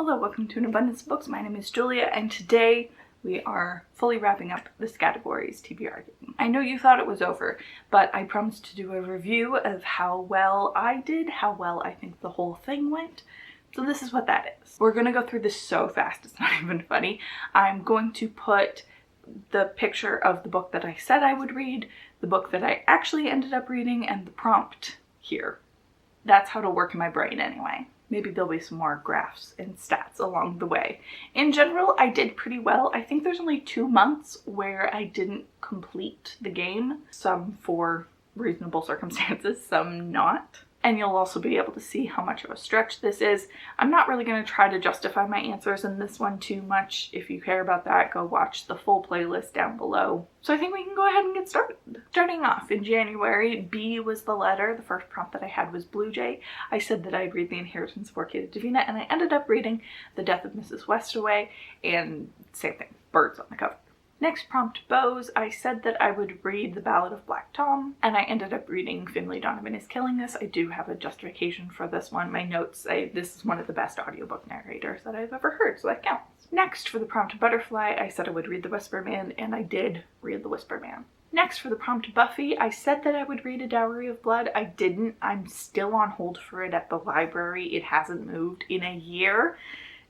Hello, welcome to An Abundance of Books. My name is Julia, and today we are fully wrapping up the Scattergories TBR game. I know you thought it was over, but I promised to do a review of how well I did, how well I think the whole thing went. So this is what that is. We're gonna go through this so fast, it's not even funny. I'm going to put the picture of the book that I said I would read, the book that I actually ended up reading, and the prompt here. That's how it'll work in my brain anyway. Maybe there'll be some more graphs and stats along the way. In general, I did pretty well. I think there's only 2 months where I didn't complete the game, some for reasonable circumstances, some not. And you'll also be able to see how much of a stretch this is. I'm not really going to try to justify my answers in this one too much. If you care about that, go watch the full playlist down below. So I think we can go ahead and get started. Starting off in January, B was the letter. The first prompt that I had was Blue Jay. I said that I'd read The Inheritance of Orchida Divina, and I ended up reading The Death of Mrs. Westaway, and same thing, birds on the cover. Next prompt, Bows. I said that I would read The Ballad of Black Tom, and I ended up reading Finlay Donovan is Killing Us. I do have a justification for this one. My notes say this is one of the best audiobook narrators that I've ever heard, so that counts. Next, for the prompt Butterfly, I said I would read The Whisper Man, and I did read The Whisper Man. Next, for the prompt Buffy, I said that I would read A Dowry of Blood. I didn't. I'm still on hold for it at the library. It hasn't moved in a year.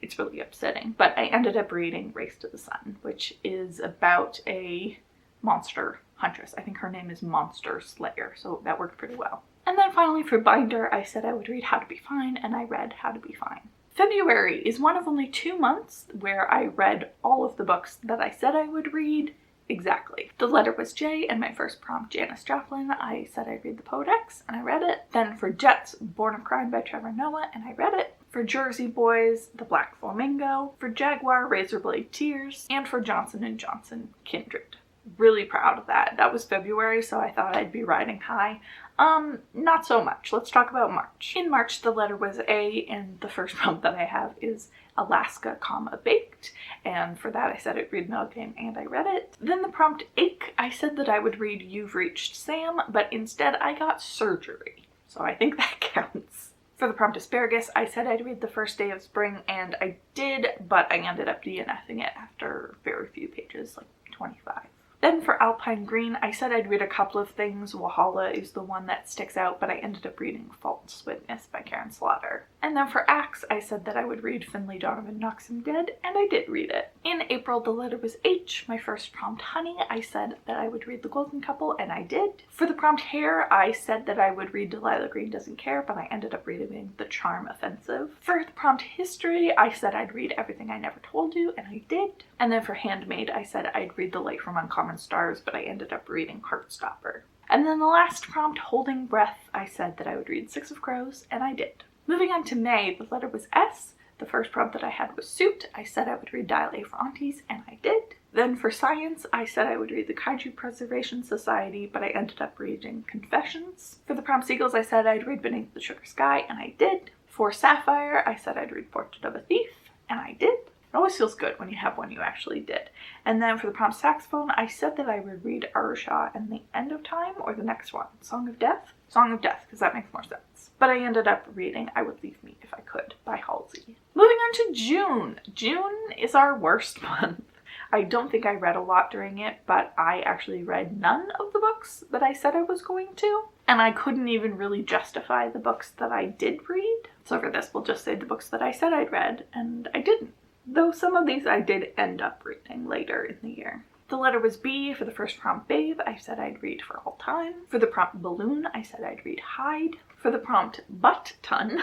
It's really upsetting, but I ended up reading Race to the Sun, which is about a monster huntress. I think her name is Monster Slayer, so that worked pretty well. And then finally for Binder, I said I would read How to Be Fine, and I read How to Be Fine. February is one of only 2 months where I read all of the books that I said I would read exactly. The letter was J, and my first prompt, Janis Joplin, I said I'd read The Podex, and I read it. Then for Jets, Born of Crime by Trevor Noah, and I read it. For Jersey Boys, The Black Flamingo. For Jaguar, Razorblade Tears. And for Johnson & Johnson, Kindred. Really proud of that. That was February, so I thought I'd be riding high. Not so much. Let's talk about March. In March, the letter was A, and the first prompt that I have is Alaska, Baked. And for that, I said I'd read Milk Game, and I read it. Then the prompt Ache, I said that I would read You've Reached Sam, but instead I got Surgery. So I think that counts. For the prompt Asparagus, I said I'd read The First Day of Spring, and I did, but I ended up DNFing it after very few pages, like 25. Then for Alpine Green, I said I'd read a couple of things. Walhalla is the one that sticks out, but I ended up reading False Witness by Karen Slaughter. And then for Axe, I said that I would read Finlay Donovan Knocks Him Dead, and I did read it. In April, the letter was H. My first prompt, Honey, I said that I would read The Golden Couple, and I did. For the prompt Hair, I said that I would read Delilah Green Doesn't Care, but I ended up reading The Charm Offensive. For the prompt History, I said I'd read Everything I Never Told You, and I did. And then for Handmaid, I said I'd read The Light from Uncommon Stars, but I ended up reading Heartstopper. And then the last prompt, Holding Breath, I said that I would read Six of Crows, and I did. Moving on to May, the letter was S. The first prompt that I had was Suit. I said I would read Dial A for Aunties, and I did. Then for Science, I said I would read the Kaiju Preservation Society, but I ended up reading Confessions. For the prompt Seagulls, I said I'd read Beneath the Sugar Sky, and I did. For Sapphire, I said I'd read Portrait of a Thief, and I did. It always feels good when you have one you actually did. And then for the prompt Saxophone, I said that I would read Arusha and The End of Time, or the next one, Song of Death? Song of Death, because that makes more sense. But I ended up reading I Would Leave Me If I Could by Halsey. Moving on to June. June is our worst month. I don't think I read a lot during it, but I actually read none of the books that I said I was going to. And I couldn't even really justify the books that I did read. So for this, we'll just say the books that I said I'd read, and I didn't. Though some of these I did end up reading later in the year. The letter was B. For the first prompt Babe, I said I'd read For All Time. For the prompt Balloon, I said I'd read Hide. For the prompt Butt Ton,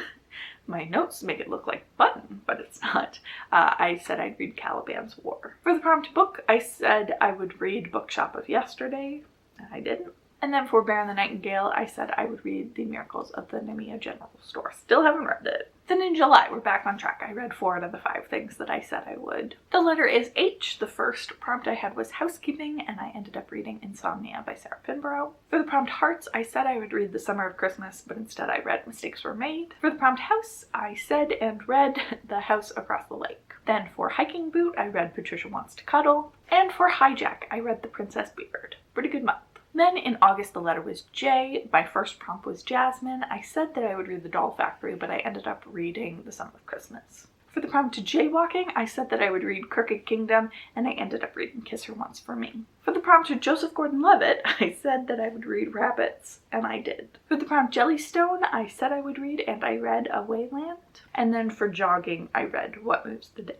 my notes make it look like button, but it's not. I said I'd read Caliban's War. For the prompt Book, I said I would read Bookshop of Yesterday, and I didn't. And then for Bear and the Nightingale, I said I would read The Miracles of the Nemea General Store. Still haven't read it. Then in July, we're back on track. I read 4 out of the 5 things that I said I would. The letter is H. The first prompt I had was Housekeeping, and I ended up reading Insomnia by Sarah Pinborough. For the prompt Hearts, I said I would read The Summer of Christmas, but instead I read Mistakes Were Made. For the prompt House, I said and read The House Across the Lake. Then for Hiking Boot, I read Patricia Wants to Cuddle. And for Hijack, I read The Princess Beard. Pretty good month. Then in August, the letter was J. My first prompt was Jasmine. I said that I would read The Doll Factory, but I ended up reading The Summer of Christmas. For the prompt to jaywalking, I said that I would read Crooked Kingdom, and I ended up reading Kiss Her Once for Me. For the prompt to Joseph Gordon-Levitt, I said that I would read Rabbits, and I did. For the prompt Jellystone, I said I would read, and I read A Wayland. And then for jogging, I read What Moves the Dead.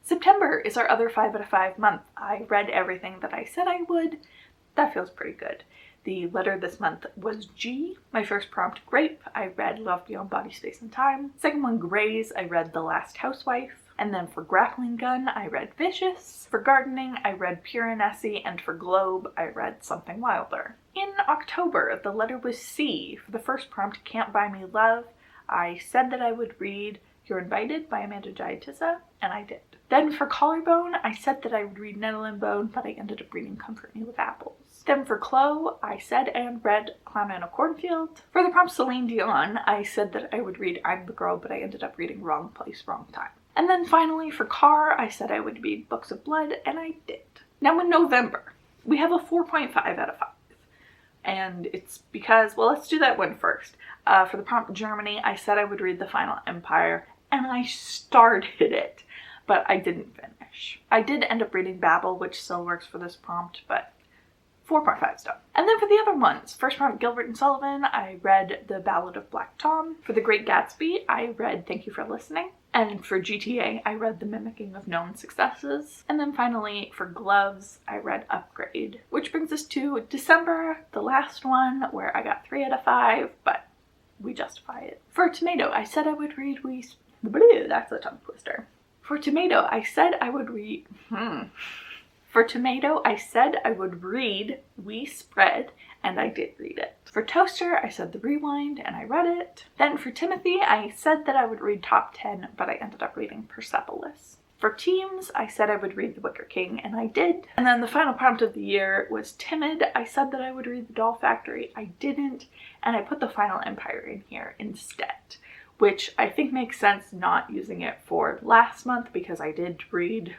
September is our other 5 out of 5 month. I read everything that I said I would. That feels pretty good. The letter this month was G. My first prompt, Grape, I read Love Beyond Body, Space and Time. Second one, Grays, I read The Last Housewife. And then for Grappling Gun, I read Vicious. For gardening, I read Pure and Essie. And for Globe, I read Something Wilder. In October, the letter was C. For the first prompt, Can't Buy Me Love, I said that I would read You're Invited by Amanda Giatissa, and I did. Then for Collarbone, I said that I would read Nettle and Bone, but I ended up reading Comfort Me with Apples. Then for Chloe, I said and read Clown in a Cornfield. For the prompt Celine Dion, I said that I would read I'm the Girl, but I ended up reading Wrong Place, Wrong Time. And then finally for Car, I said I would read Books of Blood, and I did. Now in November, we have a 4.5 out of 5. And it's because, well, let's do that one first. For the prompt Germany, I said I would read The Final Empire, and I started it, but I didn't finish. I did end up reading Babel, which still works for this prompt, but 4.5 done. And then for the other ones, first prompt Gilbert and Sullivan, I read The Ballad of Black Tom. For The Great Gatsby, I read Thank You for Listening. And for GTA, I read The Mimicking of Known Successes. And then finally, for Gloves, I read Upgrade. Which brings us to December, the last one, where I got 3 out of 5, but we justify it. For Tomato, I said I would read that's a tongue twister. For Tomato, I said I would read... For Tomato, I said I would read We Spread, and I did read it. For Toaster, I said The Rewind, and I read it. Then for Timothy, I said that I would read Top 10, but I ended up reading Persepolis. For Teams, I said I would read The Wicker King, and I did. And then the final prompt of the year was Timid. I said that I would read The Doll Factory. I didn't, and I put The Final Empire in here instead, which I think makes sense not using it for last month because I did read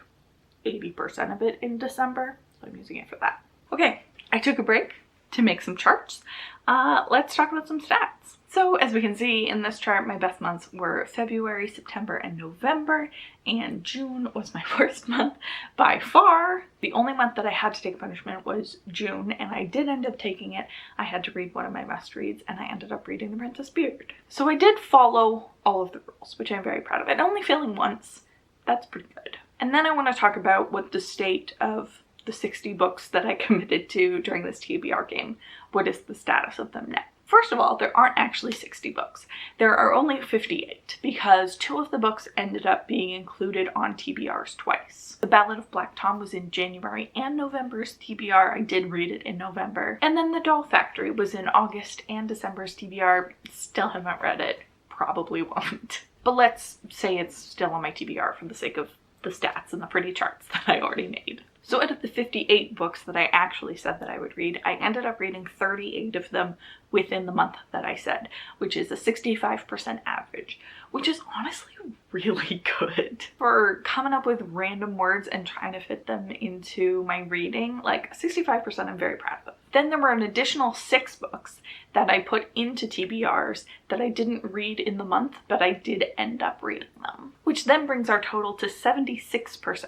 80% of it in December, so I'm using it for that. Okay, I took a break to make some charts. Let's talk about some stats. So as we can see in this chart, my best months were February, September, and November, and June was my worst month by far. The only month that I had to take punishment was June, and I did end up taking it. I had to read one of my must reads, and I ended up reading The Princess Beard. So I did follow all of the rules, which I'm very proud of. And only failing once, that's pretty good. And then I want to talk about what the state of the 60 books that I committed to during this TBR game. What is the status of them now? First of all, there aren't actually 60 books. There are only 58 because 2 of the books ended up being included on TBRs twice. The Ballad of Black Tom was in January and November's TBR. I did read it in November. And then The Doll Factory was in August and December's TBR. Still haven't read it. Probably won't. But let's say it's still on my TBR for the sake of the stats and the pretty charts that I already made. So out of the 58 books that I actually said that I would read, I ended up reading 38 of them within the month that I said, which is a 65% average, which is honestly really good. For coming up with random words and trying to fit them into my reading, like 65% I'm very proud of. Then there were an additional 6 books that I put into TBRs that I didn't read in the month, but I did end up reading them. Which then brings our total to 76%,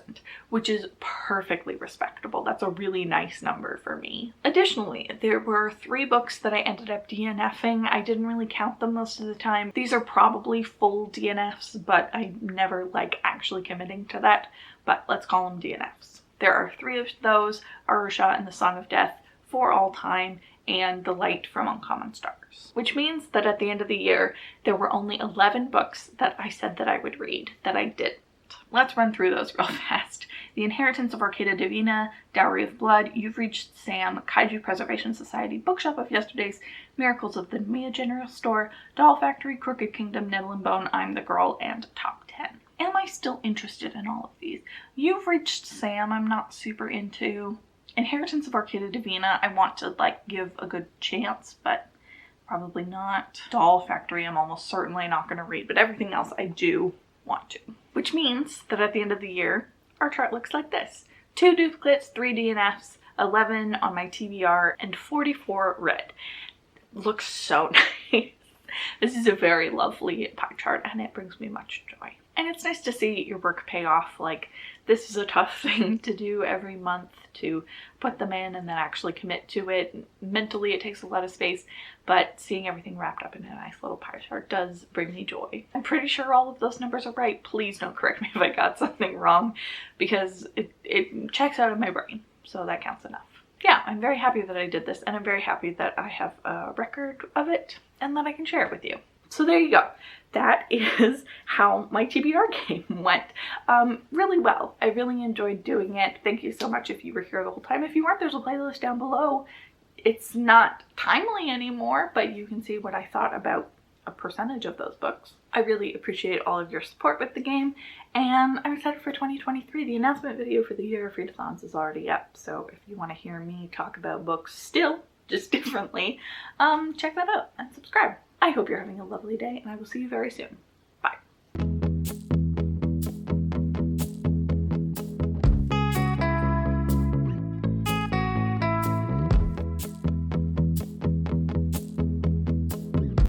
which is perfectly respectable. That's a really nice number for me. Additionally, there were 3 books that I ended up DNFing. I didn't really count them most of the time. These are probably full DNFs, but I never like actually committing to that, but let's call them DNFs. There are 3 of those, Arusha and the Song of Death, For All Time, and The Light from Uncommon Stars. Which means that at the end of the year, there were only 11 books that I said that I would read that I didn't. Let's run through those real fast. The Inheritance of Orchida Divina, Dowry of Blood, You've Reached Sam, Kaiju Preservation Society, Bookshop of Yesterdays, Miracles of the Mia General Store, Doll Factory, Crooked Kingdom, Nettle and Bone, I'm the Girl, and Top 10. Am I still interested in all of these? You've Reached Sam, I'm not super into. Inheritance of Orchida Divina, I want to give a good chance, but probably not. Doll Factory, I'm almost certainly not going to read, but everything else I do want to. Which means that at the end of the year, our chart looks like this. 2 duplicates, 3 DNFs, 11 on my TBR, and 44 read. Looks so nice. This is a very lovely pie chart, and it brings me much joy. And it's nice to see your work pay off. Like, this is a tough thing to do every month, to put them in and then actually commit to it. Mentally, it takes a lot of space, but seeing everything wrapped up in a nice little pie chart does bring me joy. I'm pretty sure all of those numbers are right. Please don't correct me if I got something wrong, because it checks out of my brain, so that counts enough. Yeah, I'm very happy that I did this, and I'm very happy that I have a record of it and that I can share it with you. So there you go. That is how my TBR game went. Really well. I really enjoyed doing it. Thank you so much if you were here the whole time. If you weren't, there's a playlist down below. It's not timely anymore, but you can see what I thought about a percentage of those books. I really appreciate all of your support with the game, and I'm excited for 2023. The announcement video for the Year of Readathons is already up, so if you want to hear me talk about books still, just differently, check that out and subscribe. I hope you're having a lovely day, and I will see you very soon.